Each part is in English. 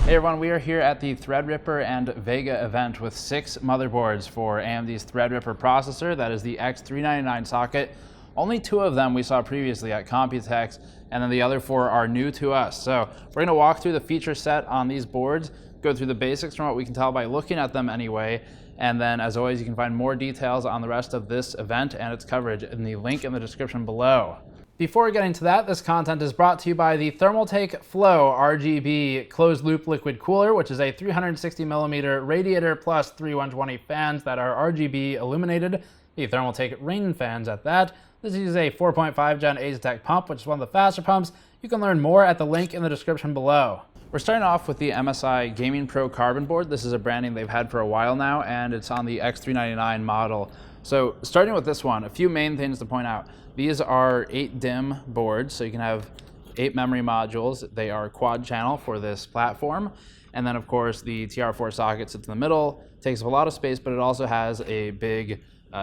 Hey everyone, we are here at the Threadripper and Vega event with 6 motherboards for AMD's Threadripper processor. That is the X399 socket. Only 2 of them we saw previously at Computex, and then the other 4 are new to us. So we're going to walk through the feature set on these boards, go through the basics from what we can tell by looking at them anyway, and then as always you can find more details on the rest of this event and its coverage in the link in the description below. Before getting to that, this content is brought to you by the Thermaltake Flow RGB closed loop liquid cooler, which is a 360mm radiator plus 3 120 fans that are RGB illuminated. The Thermaltake Rain fans at that. This is a 4.5 Gen Asetek pump, which is one of the faster pumps. You can learn more at the link in the description below. We're starting off with the MSI Gaming Pro Carbon board. This is a branding they've had for a while now, and it's on the X399 model. So starting with this one, a few main things to point out. These are 8 DIMM boards, so you can have 8 memory modules. They are quad channel for this platform. And then of course the TR4 socket sits in the middle, takes up a lot of space, but it also has a big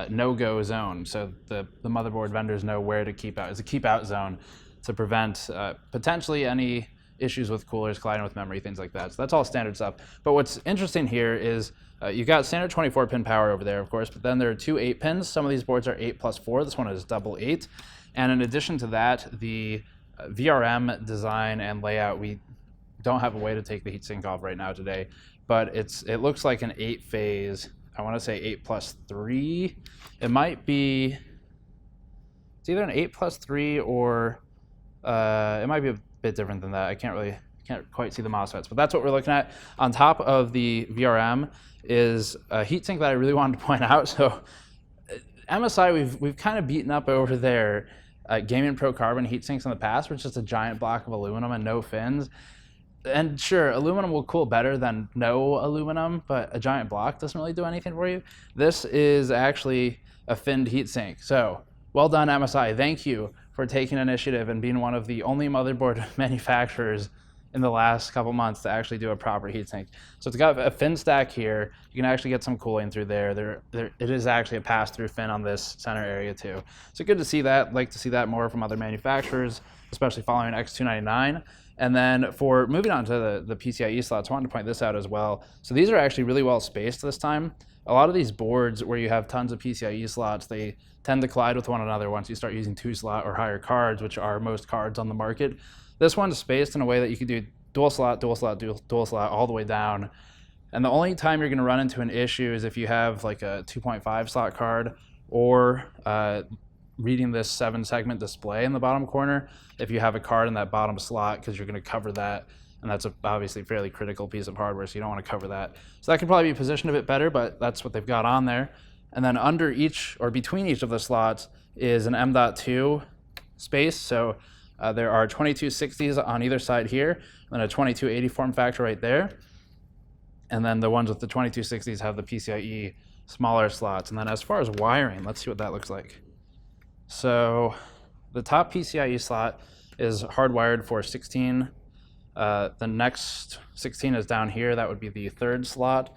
no-go zone. So the motherboard vendors know where to keep out. It's a keep out zone to prevent potentially any issues with coolers colliding with memory, things like that. So that's all standard stuff. But what's interesting here is you've got standard 24-pin power over there, of course, but then there are 2 8-pins. Some of these boards are 8+4. This one is double 8. And in addition to that, the VRM design and layout, we don't have a way to take the heatsink off right now today, but it looks like an 8-phase, I want to say 8+3. It might be, it's either an 8+3 or it might be a bit different than that. I can't quite see the MOSFETs, but that's what we're looking at. On top of the VRM is a heatsink that I really wanted to point out. So MSI, we've kind of beaten up over their Gaming Pro Carbon heatsinks in the past, which is just a giant block of aluminum and no fins. And sure, aluminum will cool better than no aluminum, but a giant block doesn't really do anything for you. This is actually a finned heatsink. So well done, MSI. Thank you for taking initiative and being one of the only motherboard manufacturers in the last couple months to actually do a proper heatsink. So it's got a fin stack here. You can actually get some cooling through there. It is actually a pass-through fin on this center area too. So good to see that. Like to see that more from other manufacturers, especially following X299. And then for moving on to the PCIe slots, I wanted to point this out as well. So these are actually really well spaced this time. A lot of these boards where you have tons of PCIe slots, they tend to collide with one another once you start using 2-slot or higher cards, which are most cards on the market. This one's spaced in a way that you can do dual slot, dual slot, dual slot all the way down. And the only time you're going to run into an issue is if you have like a 2.5 slot card or reading this 7-segment display in the bottom corner if you have a card in that bottom slot, because you're going to cover that. And that's obviously a fairly critical piece of hardware, so you don't want to cover that. So that could probably be positioned a bit better, but that's what they've got on there. And then under each, or between each of the slots, is an M.2 space. So there are 2260s on either side here, and a 2280 form factor right there. And then the ones with the 2260s have the PCIe smaller slots. And then as far as wiring, let's see what that looks like. So the top PCIe slot is hardwired for 16. The next 16 is down here. That would be the 3rd slot.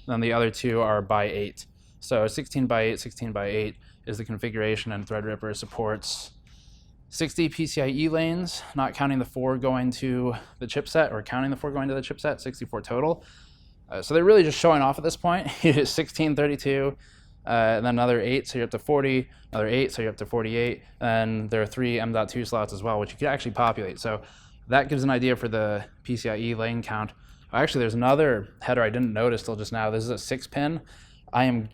And then the other 2 are by 8. So 16 by 8, 16 by 8 is the configuration, and Threadripper supports 60 PCIe lanes, not counting the 4 going to the chipset, or counting the 4 going to the chipset, 64 total. So they're really just showing off at this point. 16, 32, and then another 8, so you're up to 40, another 8, so you're up to 48, and there are 3 M.2 slots as well, which you could actually populate. So that gives an idea for the PCIe lane count. Actually, there's another header I didn't notice till just now. This is a 6-pin. I am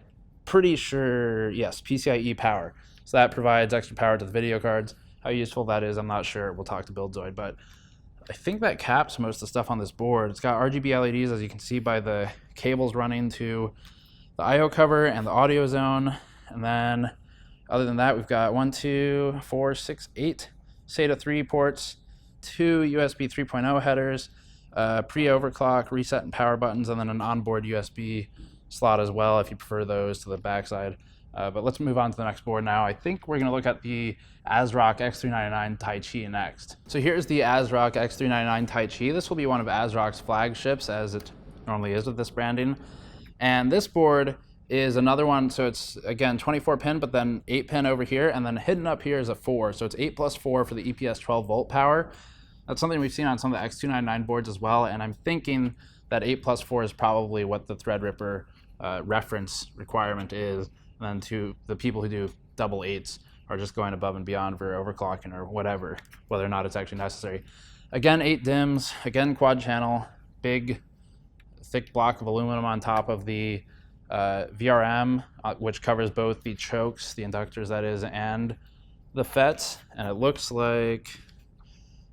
pretty sure, yes, PCIe power. So that provides extra power to the video cards. How useful that is, I'm not sure. We'll talk to BuildZoid, but I think that caps most of the stuff on this board. It's got RGB LEDs, as you can see by the cables running to the I/O cover and the audio zone. And then other than that, we've got 1, 2, 4, 6, 8 SATA 3 ports, 2 USB 3.0 headers, pre-overclock, reset and power buttons, and then an onboard USB slot as well if you prefer those to the backside. But let's move on to the next board now. I think we're going to look at the ASRock X399 Tai Chi next. So here's the ASRock X399 Tai Chi. This will be one of ASRock's flagships, as it normally is with this branding. And this board is another one, so it's again 24-pin, but then 8-pin over here, and then hidden up here is a 4. So it's 8+4 for the EPS 12-volt power. That's something we've seen on some of the X399 boards as well, and I'm thinking that 8+4 is probably what the Threadripper reference requirement is, and then to the people who do double 8s are just going above and beyond for overclocking or whatever, whether or not it's actually necessary. Again, 8 DIMMs, again quad channel, big thick block of aluminum on top of the VRM, which covers both the chokes, the inductors that is, and the FETs. And it looks like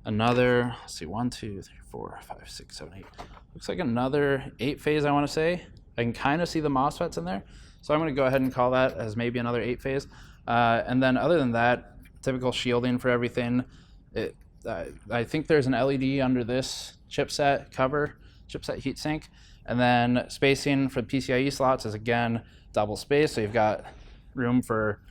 another, let's see, 1, 2, 3, 4, 5, 6, 7, 8. Looks like another 8-phase, I want to say. I can kind of see the MOSFETs in there. So I'm going to go ahead and call that as maybe another 8-phase. And then other than that, typical shielding for everything. I think there's an LED under this chipset cover, chipset heatsink. And then spacing for the PCIe slots is again double space. So you've got room for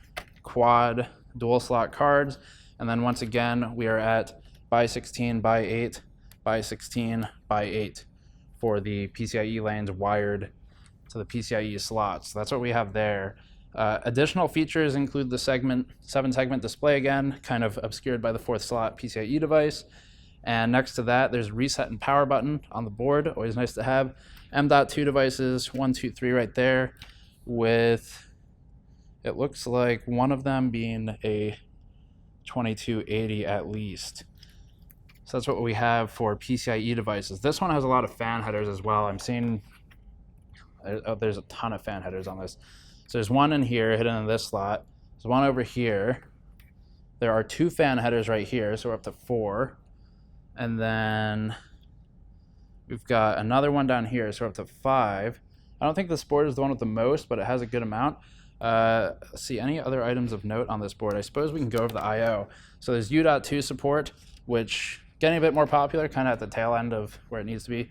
quad dual slot cards. And then once again, we are at by 16 by 8 by 16 by 8 for the PCIe lanes wired to the PCIe slots. So that's what we have there. Additional features include the 7-segment display again, kind of obscured by the 4th slot PCIe device. And next to that, there's reset and power button on the board, always nice to have. M.2 devices, 1, 2, 3 right there, with it looks like one of them being a 2280 at least. So that's what we have for PCIe devices. This one has a lot of fan headers as well. I'm seeing there's a ton of fan headers on this. So there's one in here hidden in this slot. There's one over here. There are 2 fan headers right here, so we're up to 4. And then we've got another one down here, so we're up to 5. I don't think this board is the one with the most, but it has a good amount. Let's see, any other items of note on this board? I suppose we can go over the I/O. So there's U.2 support, which getting a bit more popular, kind of at the tail end of where it needs to be.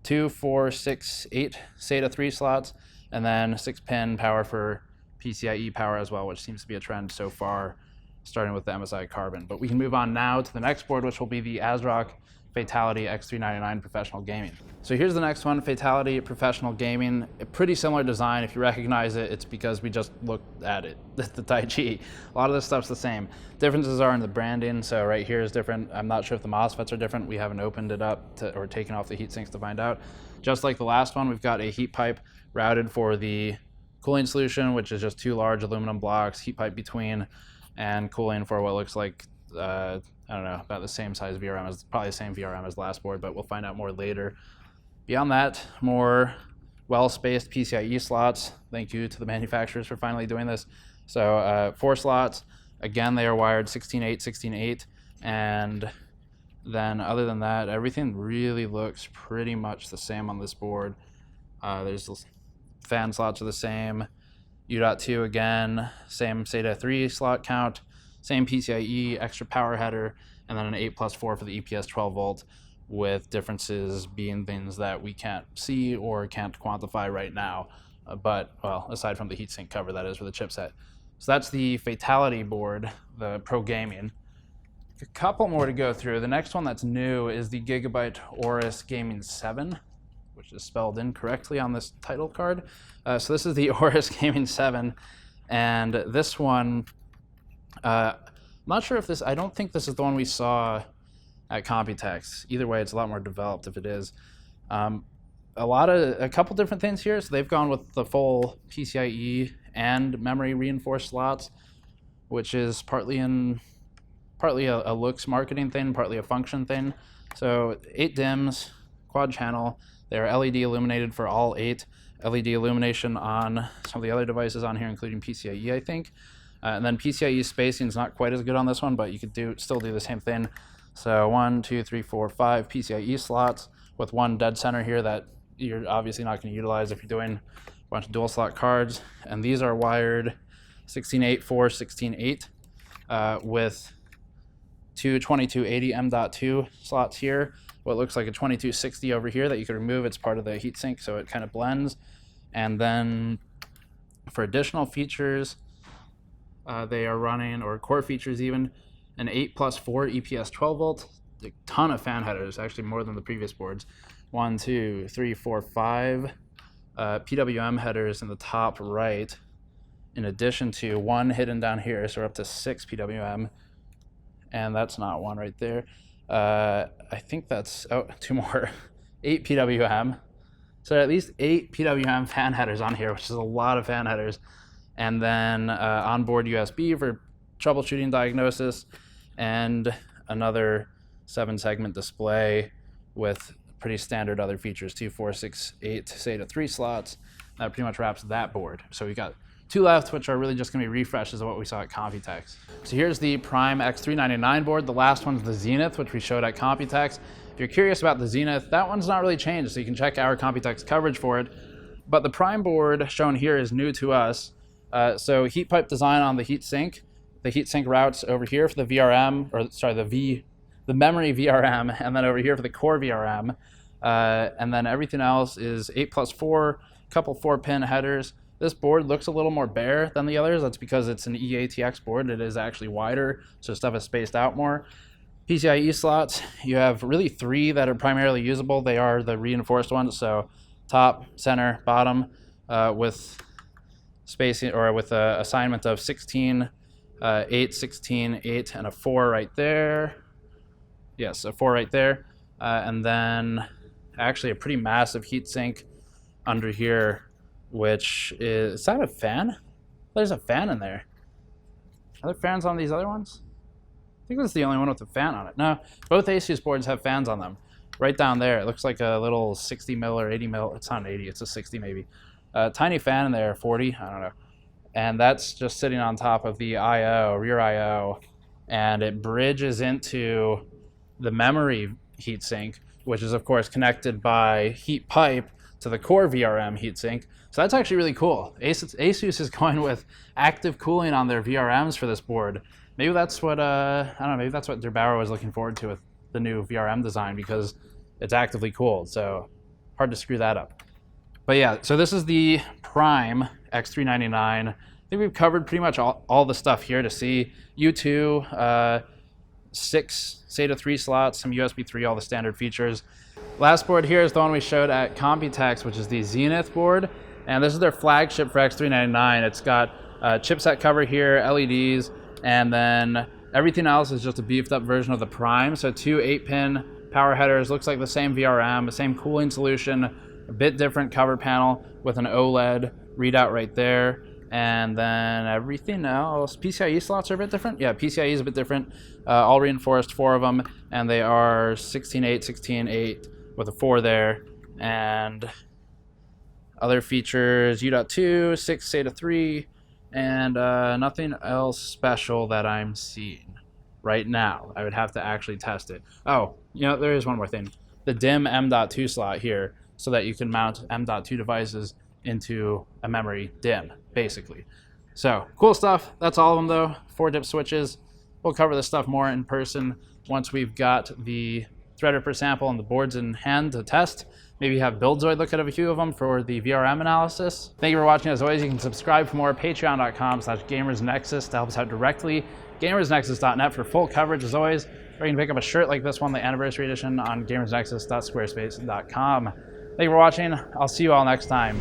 2, 4, 6, 8 SATA 3 slots, and then 6-pin power for PCIe power as well, which seems to be a trend so far, starting with the MSI Carbon. But we can move on now to the next board, which will be the ASRock Fatality X399 Professional Gaming. So here's the next one, Fatality Professional Gaming. A pretty similar design. If you recognize it, it's because we just looked at it, the Tai Chi. A lot of this stuff's the same. Differences are in the branding, so right here is different. I'm not sure if the MOSFETs are different. We haven't opened it up or taken off the heat sinks to find out. Just like the last one, we've got a heat pipe routed for the cooling solution, which is just 2 large aluminum blocks, heat pipe between, and cooling for what looks like I don't know, about the same size VRM as, probably the same VRM as the last board, but we'll find out more later. Beyond that, more well-spaced PCIe slots. Thank you to the manufacturers for finally doing this. So 4 slots. Again, they are wired 16.8, 16.8. And then other than that, everything really looks pretty much the same on this board. There's fan slots are the same. U.2 again, same SATA 3 slot count. Same PCIe, extra power header, and then an 8+4 for the EPS 12 volt, with differences being things that we can't see or can't quantify right now. But, well, aside from the heatsink cover, that is, for the chipset. So that's the Fatality board, the Pro Gaming. A couple more to go through. The next one that's new is the Gigabyte Horus Gaming 7, which is spelled incorrectly on this title card. So this is the Horus Gaming 7, and this one, I'm not sure if this, I don't think this is the one we saw at Computex. Either way, it's a lot more developed if it is. A couple different things here. So they've gone with the full PCIe and memory reinforced slots, which is partly a looks marketing thing, partly a function thing. So 8 DIMMs, quad channel. They're LED illuminated for all 8. LED illumination on some of the other devices on here, including PCIe, I think. And then PCIe spacing is not quite as good on this one, but you could still do the same thing. So 1, 2, 3, 4, 5 PCIe slots with one dead center here that you're obviously not going to utilize if you're doing a bunch of dual slot cards. And these are wired 16.8, 4, 16.8 with 2 2280 M.2 slots here. What looks like a 2260 over here that you could remove. It's part of the heatsink, so it kind of blends. And then for additional features, they are running, or core features even, an 8+4 EPS 12 volt, a ton of fan headers, actually more than the previous boards. 1, 2, 3, 4, 5 PWM headers in the top right, in addition to 1 hidden down here, so we're up to 6 PWM, and that's not one right there. I think that's, oh, two more, 8 PWM. So at least 8 PWM fan headers on here, which is a lot of fan headers. And then onboard USB for troubleshooting diagnosis, and another 7-segment display with pretty standard other features, 2, 4, 6, 8 SATA 3 slots. That pretty much wraps that board. So we got 2 left, which are really just gonna be refreshes of what we saw at Computex. So here's the Prime X399 board. The last one's the Zenith, which we showed at Computex. If you're curious about the Zenith, that one's not really changed, so you can check our Computex coverage for it. But the Prime board shown here is new to us. So heat pipe design on the heatsink. The heatsink routes over here for the VRM, or sorry, the memory VRM, and then over here for the core VRM. And then everything else is 8+4, couple 4-pin headers. This board looks a little more bare than the others. That's because it's an EATX board. It is actually wider, so stuff is spaced out more. PCIe slots, you have really 3 that are primarily usable. They are the reinforced ones, so top, center, bottom, with spacing, or with a assignment of 16, 8, 16, 8, and a 4 right there. Yes, a 4 right there. And then actually a pretty massive heatsink under here, which is that a fan? There's a fan in there. Are there fans on these other ones? I think that's the only one with a fan on it. No, both ASUS boards have fans on them. Right down there, it looks like a little 60 mil or 80 mil. It's not 80, it's a 60 maybe. Tiny fan in there, 40, I don't know. And that's just sitting on top of the I/O, rear I/O, and it bridges into the memory heatsink, which is of course connected by heat pipe to the core VRM heatsink. So that's actually really cool. ASUS is going with active cooling on their VRMs for this board. Maybe that's what, I don't know, maybe that's what DeBauer was looking forward to with the new VRM design, because it's actively cooled, so hard to screw that up. But yeah, so this is the Prime X399. I think we've covered pretty much all the stuff here to see. U2, 6 SATA 3 slots, some USB 3, all the standard features. Last board here is the one we showed at Computex, which is the Zenith board. And this is their flagship for X399. It's got a chipset cover here, LEDs, and then everything else is just a beefed up version of the Prime. So 2 8-pin power headers, looks like the same VRM, the same cooling solution, a bit different cover panel with an OLED readout right there. And then everything else, PCIe slots are a bit different. Yeah, PCIe is a bit different. All reinforced, 4 of them, and they are 16.8, 16.8 with a 4 there. And other features, U.2, 6 SATA 3, and nothing else special that I'm seeing right now. I would have to actually test it. Oh, you know, there is one more thing. The DIMM M.2 slot here, so that you can mount M.2 devices into a memory DIMM, basically. So, cool stuff. That's all of them, though. 4 dip switches. We'll cover this stuff more in person once we've got the Threadripper sample and the boards in hand to test. Maybe have Buildzoid look at a few of them for the VRM analysis. Thank you for watching. As always, you can subscribe for more. Patreon.com/GamersNexus to help us out directly. GamersNexus.net for full coverage, as always. Or you can pick up a shirt like this one, the anniversary edition, on GamersNexus.squarespace.com. Thank you for watching. I'll see you all next time.